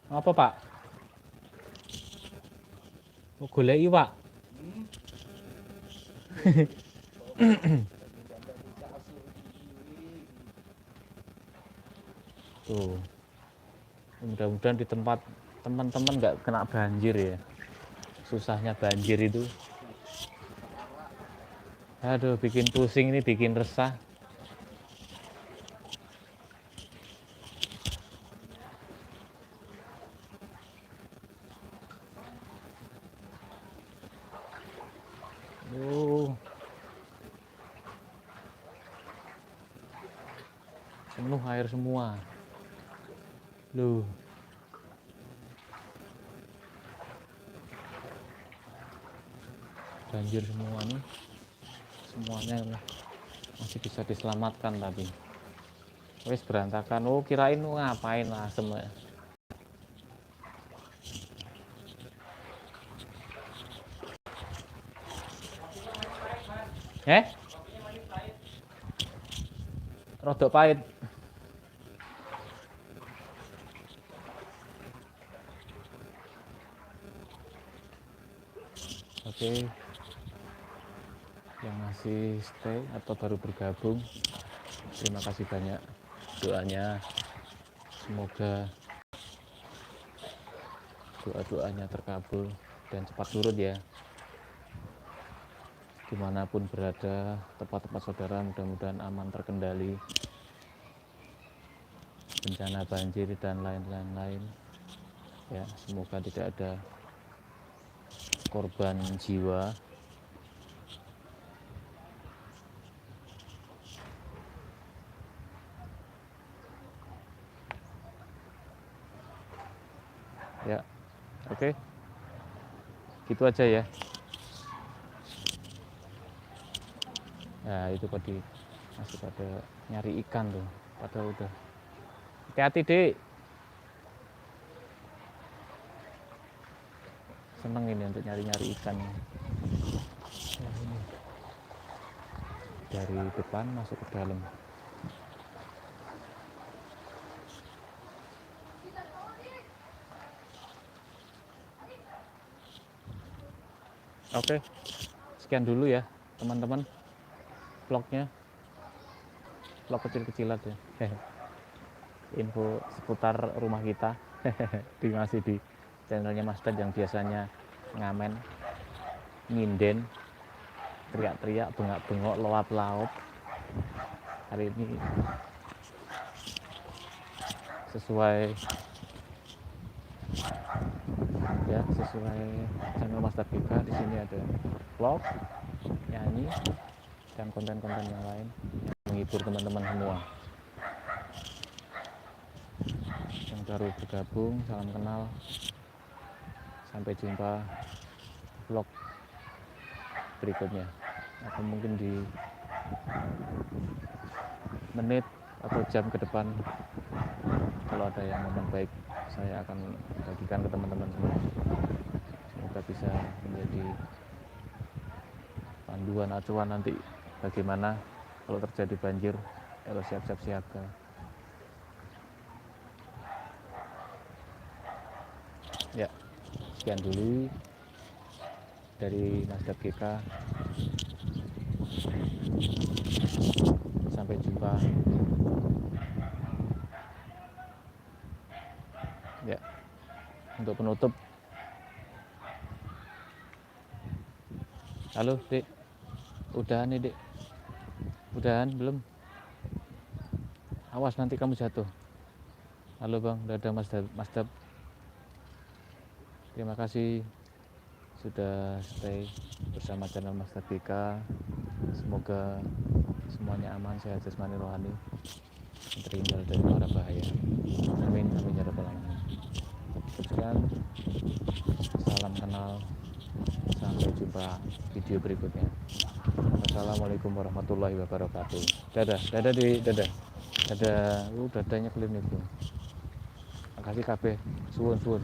Apa, Pak? Oh, golek iwak. Tuh, mudah-mudahan di tempat teman-teman nggak kena banjir ya. Susahnya banjir itu. Aduh, bikin pusing ini, bikin resah. Oh, penuh air semua. Loh, banjir semua nih. Semuanya masih bisa diselamatkan tapi. Wis berantakan. Oh, kirain ngapain lah semua. Rodok pahit. Oke, yang masih stay atau baru bergabung, terima kasih banyak doanya. Semoga doa-doanya terkabul dan cepat surut ya. Dimanapun berada, tempat-tempat saudara mudah-mudahan aman, terkendali bencana banjir dan lain-lain ya. Semoga tidak ada korban jiwa. Ya, oke. Gitu aja ya. Nah, itu tadi masih pada nyari ikan tuh. Padahal udah. Hati-hati, Dik. Seneng ini untuk nyari-nyari ikan. Nah, ini. Dari depan masuk ke dalam. Oke, sekian dulu ya teman-teman vlognya, vlog kecil-kecilan ya. Info seputar rumah kita masih di channelnya Mas Dad yang biasanya ngamen, nyinden, teriak-teriak, bengak-bengok, lawap-lawop. Hari ini sesuai ya, sesuai channel Mas Dad juga. Di sini ada vlog, nyanyi, dan konten-konten yang lain yang menghibur teman-teman semua. Yang baru bergabung, salam kenal. Sampai jumpa vlog berikutnya, atau mungkin di menit atau jam ke depan. Kalau ada yang momen baik, saya akan bagikan ke teman-teman semua. Semoga bisa menjadi panduan acuan nanti bagaimana kalau terjadi banjir, harus siap-siap siaga. Ya, sekian dulu dari Mas Dad GK. Sampai jumpa. Ya, untuk penutup. Halo, Dek. Udahan nih, Dek. Udahan belum? Awas nanti kamu jatuh. Halo Bang, dadah Mas Dab. Terima kasih sudah stay bersama channel Mas Dab BK. Semoga semuanya aman, sehat jasmani rohani, terhindar dari mara bahaya. Amin, amin ya rabbal alamin. Sekian, salam kenal, sampai jumpa video berikutnya. Assalamualaikum warahmatullahi wabarakatuh. Dadah, dadah di dadah, dadah. Dadanya klinik tuh. Makasih kabeh, suwun suwun.